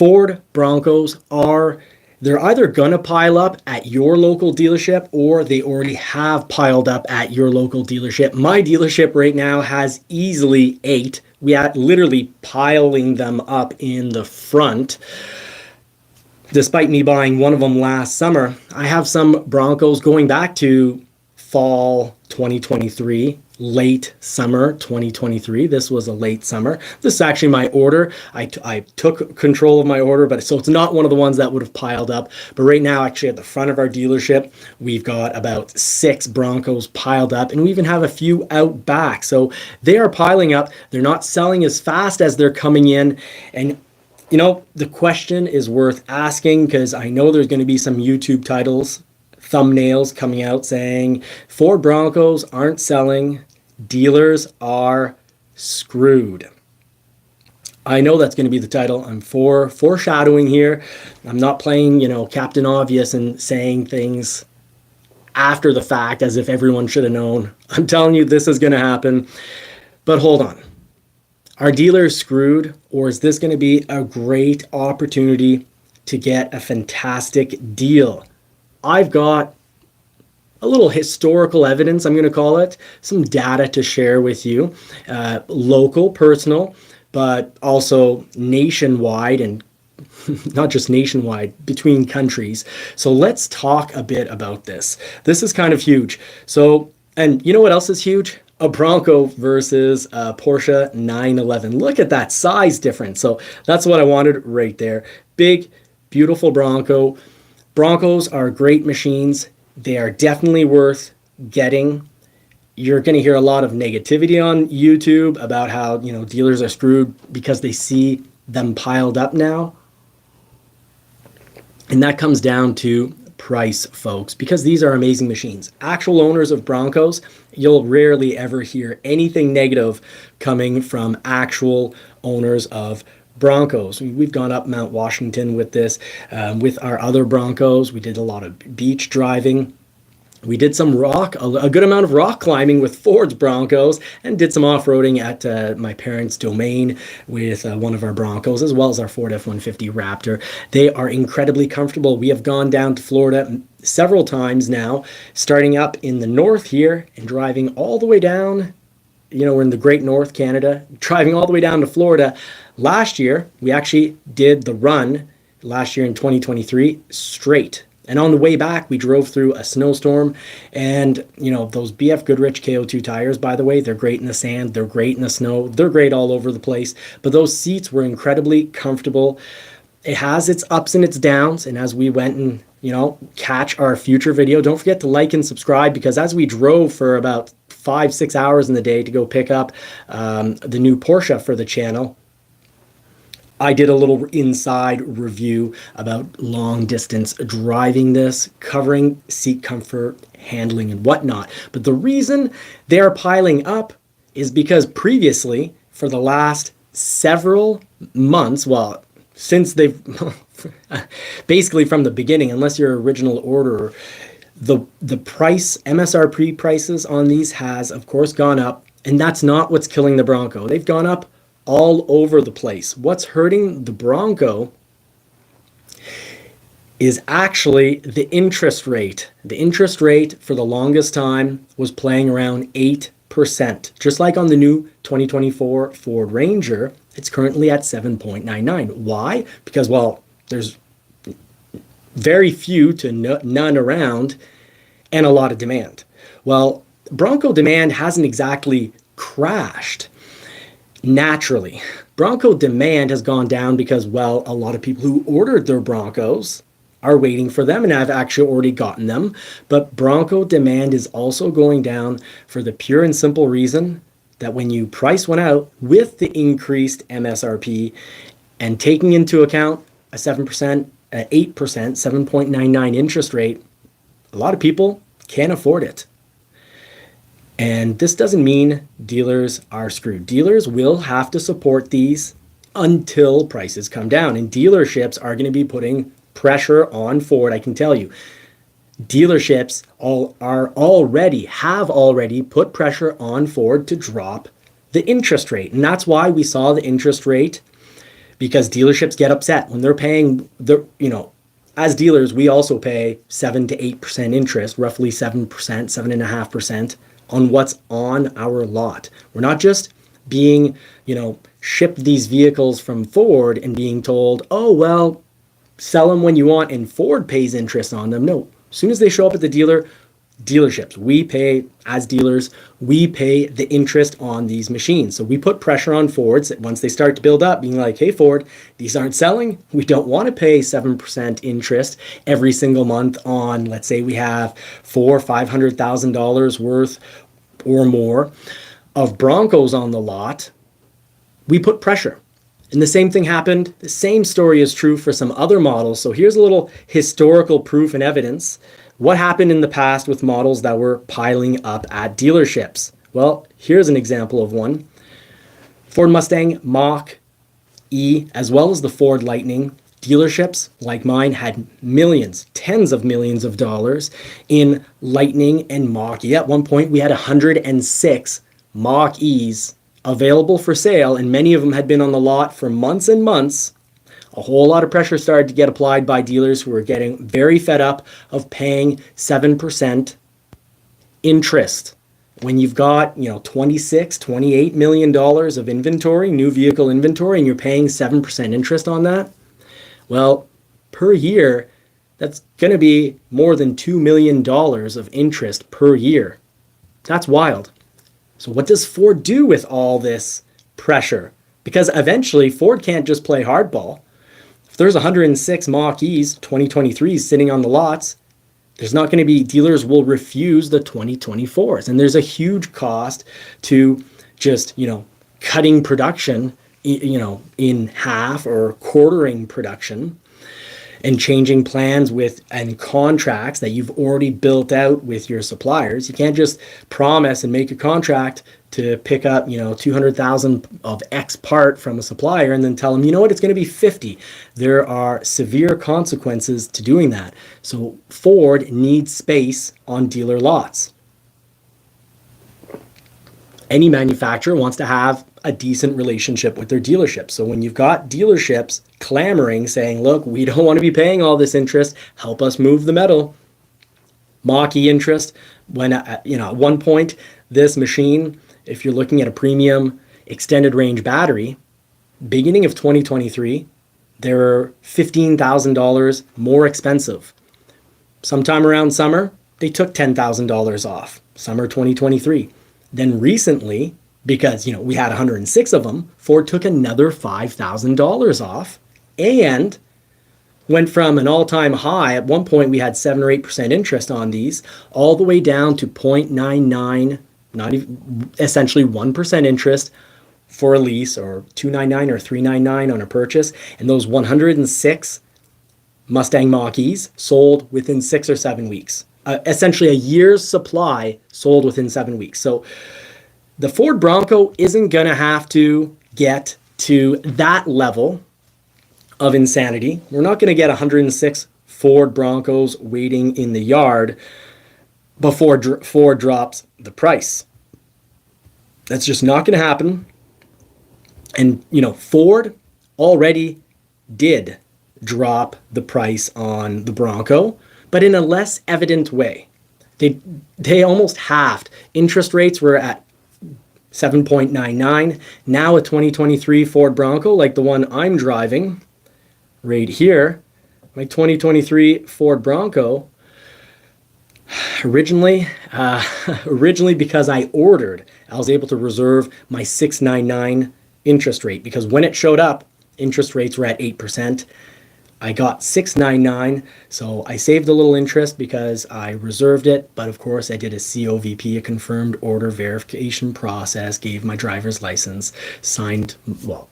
Ford Broncos they're either gonna pile up at your local dealership or they already have piled up at your local dealership. My dealership right now has easily 8. We are literally piling them up in the front. Despite me buying one of them last summer, I have some Broncos going back to fall 2023, late summer 2023. This was a late summer. This is actually my order. I took control of my order, but so it's not one of the ones that would have piled up. But right now, actually at the front of our dealership, we've got about 6 Broncos piled up, and we even have a few out back. So they are piling up. They're not selling as fast as they're coming in. And you know, the question is worth asking because I know there's going to be some YouTube titles, thumbnails coming out saying Ford Broncos aren't selling, dealers are screwed. I know that's going to be the title. I'm foreshadowing here. I'm not playing, Captain Obvious and saying things after the fact as if everyone should have known. I'm telling you this is going to happen. But hold on. Are dealers screwed, or is this going to be a great opportunity to get a fantastic deal? I've got a little historical evidence, I'm going to call it, some data to share with you, local, personal, but also nationwide, and not just nationwide, between countries. So let's talk a bit about this. This is kind of huge. So, and you know what else is huge? A Bronco versus a Porsche 911. Look at that size difference. So that's what I wanted right there. Big, beautiful Bronco. Broncos are great machines. They are definitely worth getting. You're going to hear a lot of negativity on YouTube about how, dealers are screwed because they see them piled up now. And that comes down to price, folks, because these are amazing machines. Actual owners of Broncos, you'll rarely ever hear anything negative coming from actual owners of Broncos. We've gone up Mount Washington with this, with our other Broncos. We did a lot of beach driving. We did some a good amount of rock climbing with Ford's Broncos, and did some off-roading at my parents' domain with one of our Broncos, as well as our Ford F-150 Raptor. They are incredibly comfortable. We have gone down to Florida several times now, starting up in the north here and driving all the way down. We're in the Great North, Canada, driving all the way down to Florida. Last year, we actually did the run last year in 2023 straight. And on the way back, we drove through a snowstorm, and those BF Goodrich KO2 tires, by the way, they're great in the sand, they're great in the snow, they're great all over the place, but those seats were incredibly comfortable. It has its ups and its downs, and as we went and, catch our future video, don't forget to like and subscribe, because as we drove for about 5-6 hours in the day to go pick up the new Porsche for the channel, I did a little inside review about long distance driving this, covering seat comfort, handling, and whatnot. But the reason they're piling up is because previously, for the last several months, well, since they've basically from the beginning, unless you're original orderer, the price, MSRP prices on these has, of course, gone up, and that's not what's killing the Bronco. They've gone up all over the place. What's hurting the Bronco is actually the interest rate. The interest rate for the longest time was playing around 8%. Just like on the new 2024 Ford Ranger, it's currently at 7.99. Why? Because, well, there's very few to none around and a lot of demand. Well, Bronco demand hasn't exactly crashed. Naturally, Bronco demand has gone down because, well, a lot of people who ordered their Broncos are waiting for them and have actually already gotten them. But Bronco demand is also going down for the pure and simple reason that when you price one out with the increased MSRP and taking into account a 7%, 8%, 7.99 interest rate, a lot of people can't afford it. And this doesn't mean dealers are screwed. Dealers will have to support these until prices come down. And dealerships are going to be putting pressure on Ford, I can tell you. Dealerships have already put pressure on Ford to drop the interest rate. And that's why we saw the interest rate because dealerships get upset when they're paying as dealers, we also pay 7 to 8% interest, roughly 7%, 7.5% on what's on our lot. We're not just being, shipped these vehicles from Ford and being told, oh, well, sell them when you want and Ford pays interest on them. No, as soon as they show up at the dealerships, we pay, as dealers, we pay the interest on these machines. So we put pressure on Fords once they start to build up, being like, hey, Ford, these aren't selling. We don't want to pay 7% interest every single month on, let's say we have $500,000 worth or more of Broncos on the lot. We put pressure. And the same thing happened. The same story is true for some other models. So here's a little historical proof and evidence. What happened in the past with models that were piling up at dealerships? Well, here's an example of one. Ford Mustang Mach-E, as well as the Ford Lightning, dealerships like mine had millions, tens of millions of dollars in Lightning and Mach-E. At one point, we had 106 Mach-E's available for sale, and many of them had been on the lot for months and months. A whole lot of pressure started to get applied by dealers who were getting very fed up of paying 7% interest. When you've got, $26, $28 million of inventory, new vehicle inventory, and you're paying 7% interest on that, well, per year, that's going to be more than $2 million of interest per year. That's wild. So what does Ford do with all this pressure? Because eventually Ford can't just play hardball. If there's 106 Mach-E's, 2023s sitting on the lots, there's not going to be, dealers will refuse the 2024s. And there's a huge cost to just, cutting production, in half or quartering production and changing plans and contracts that you've already built out with your suppliers. You can't just promise and make a contract to pick up, 200,000 of X part from a supplier and then tell them, it's going to be 50. There are severe consequences to doing that. So Ford needs space on dealer lots. Any manufacturer wants to have a decent relationship with their dealership. So when you've got dealerships clamoring, saying, look, we don't want to be paying all this interest, help us move the metal. Mach-E interest, when, at one point, this machine, if you're looking at a premium extended range battery, beginning of 2023, they're $15,000 more expensive. Sometime around summer, they took $10,000 off, summer 2023. Then recently, because we had 106 of them, Ford took another $5,000 off and went from an all-time high. At one point, we had 7 or 8% interest on these, all the way down to 0.99, not even, essentially 1% interest for a lease, or $299 or $399 on a purchase. And those 106 Mustang Mach-E's sold within 6 or 7 weeks. Essentially a year's supply sold within 7 weeks. So the Ford Bronco isn't going to have to get to that level of insanity. We're not going to get 106 Ford Broncos waiting in the yard before Ford drops the price. That's just not going to happen. And, Ford already did drop the price on the Bronco, but in a less evident way. They almost halved. Interest rates were at 7.99. Now a 2023 Ford Bronco, like the one I'm driving right here, my 2023 Ford Bronco, originally because I was able to reserve my 6.99 interest rate, because when it showed up, interest rates were at 8%. I got 6.99, so I saved a little interest because I reserved it, but of course I did a COVP, a confirmed order verification process, gave my driver's license,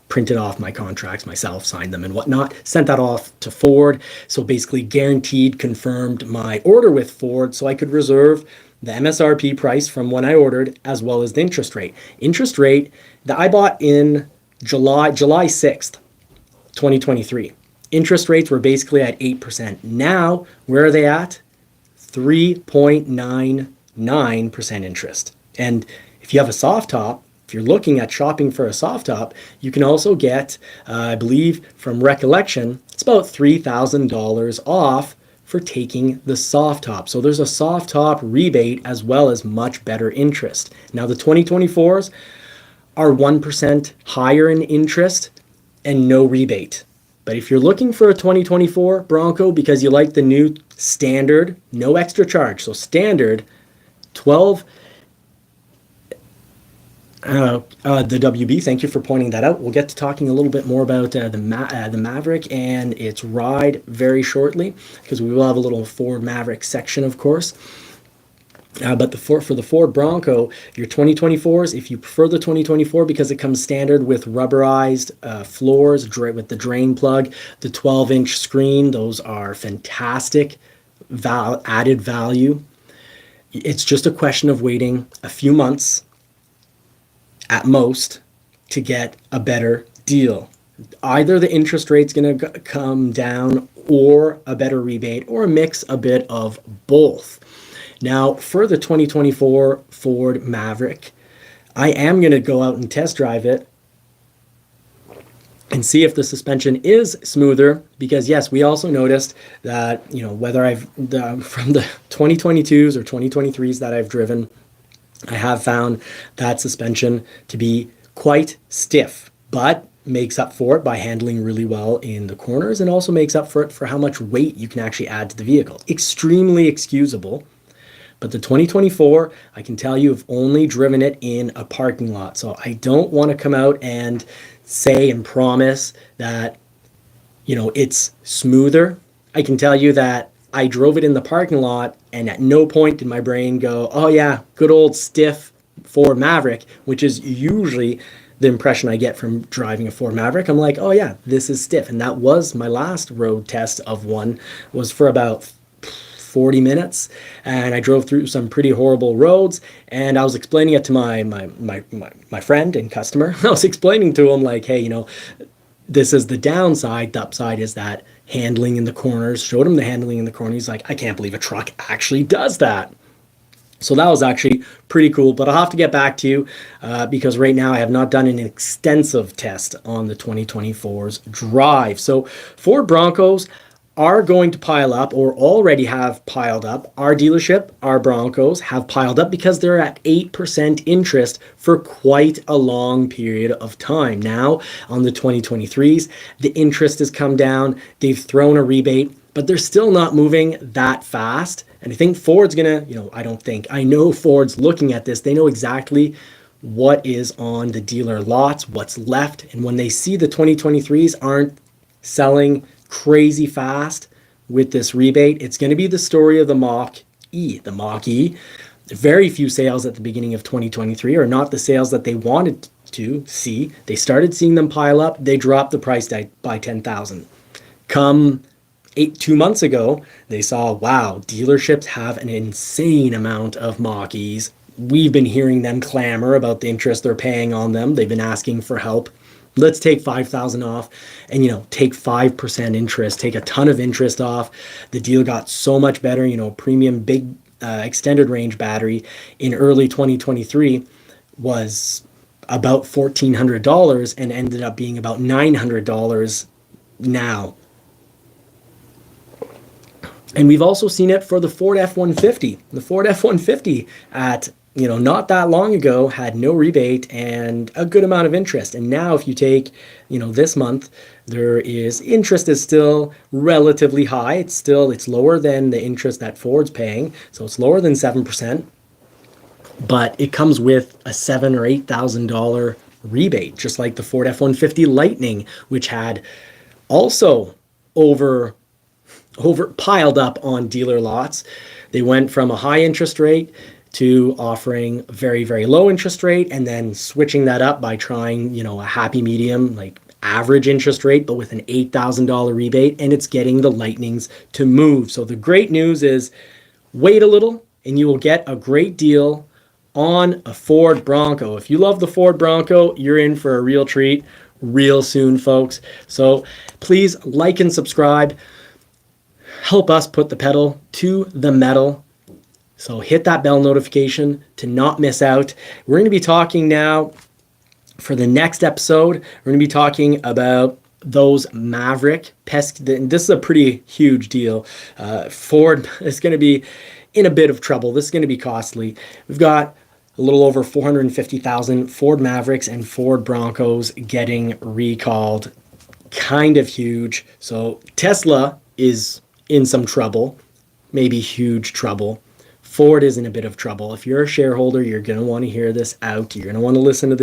printed off my contracts myself, signed them and whatnot, sent that off to Ford, so basically guaranteed, confirmed my order with Ford so I could reserve the MSRP price from when I ordered, as well as the interest rate. Interest rate that I bought in July 6th, 2023. Interest rates were basically at 8%. Now, where are they at? 3.99% interest. And if you have a soft top, if you're looking at shopping for a soft top, you can also get, I believe from recollection, it's about $3,000 off for taking the soft top. So there's a soft top rebate as well as much better interest. Now the 2024s are 1% higher in interest and no rebate. But if you're looking for a 2024 Bronco because you like the new standard, no extra charge, so standard 12, the WB, thank you for pointing that out. We'll get to talking a little bit more about the Maverick and its ride very shortly, because we will have a little Ford Maverick section, of course. But for the Ford Bronco, your 2024s, if you prefer the 2024 because it comes standard with rubberized floors with the drain plug, the 12-inch screen, those are fantastic added value. It's just a question of waiting a few months at most to get a better deal. Either the interest rate's going to come down or a better rebate or a mix a bit of both. Now, for the 2024 Ford Maverick, I am going to go out and test drive it and see if the suspension is smoother, because yes, we also noticed that, whether from the 2022s or 2023s that I've driven, I have found that suspension to be quite stiff, but makes up for it by handling really well in the corners, and also makes up for it for how much weight you can actually add to the vehicle. Extremely excusable. But the 2024, I can tell you, I've only driven it in a parking lot. So I don't want to come out and say and promise that, it's smoother. I can tell you that I drove it in the parking lot and at no point did my brain go, oh yeah, good old stiff Ford Maverick, which is usually the impression I get from driving a Ford Maverick. I'm like, oh yeah, this is stiff. And that was my last road test of one, was for about 40 minutes, and I drove through some pretty horrible roads, and I was explaining it to my friend and customer. I was explaining to him like, hey, this is the downside. The upside is that handling in the corners. Showed him the handling in the corner. He's like, I can't believe a truck actually does that. So that was actually pretty cool, but I'll have to get back to you because right now I have not done an extensive test on the 2024's drive. So Ford Broncos are going to pile up, or already have piled up. Our dealership, our Broncos, have piled up because they're at 8% interest for quite a long period of time. Now, on the 2023s, the interest has come down. They've thrown a rebate, but they're still not moving that fast. And I think Ford's gonna, I know Ford's looking at this. They know exactly what is on the dealer lots, what's left. And when they see the 2023s aren't selling crazy fast with this rebate, it's going to be the story of the Mach-E. The Mach-E, very few sales at the beginning of 2023 are not the sales that they wanted to see. They started seeing them pile up. They dropped the price by 10,000. Come 2 months ago, they saw, wow, dealerships have an insane amount of Mach-E's. We've been hearing them clamor about the interest they're paying on them. They've been asking for help. Let's take 5,000 off and, take 5% interest, take a ton of interest off. The deal got so much better. Premium big extended range battery in early 2023 was about $1,400 and ended up being about $900 now. And we've also seen it for the Ford F-150. The Ford F-150 at not that long ago had no rebate and a good amount of interest. And now if you take, this month, interest is still relatively high. It's lower than the interest that Ford's paying. So it's lower than 7%, but it comes with a $7,000 or $8,000 rebate, just like the Ford F-150 Lightning, which had also over piled up on dealer lots. They went from a high interest rate to offering a very, very low interest rate, and then switching that up by trying, a happy medium, like average interest rate, but with an $8,000 rebate, and it's getting the Lightnings to move. So the great news is wait a little and you will get a great deal on a Ford Bronco. If you love the Ford Bronco, you're in for a real treat real soon, folks. So please like and subscribe. Help us put the pedal to the metal. So hit that bell notification to not miss out. We're going to be talking now For the next episode, we're going to be talking about those Maverick pesky. This is a pretty huge deal. Ford is going to be in a bit of trouble. This is going to be costly. We've got a little over 450,000 Ford Mavericks and Ford Broncos getting recalled. Kind of huge. So Tesla is in some trouble, maybe huge trouble. Ford is in a bit of trouble. If you're a shareholder, you're going to want to hear this out. You're going to want to listen to this.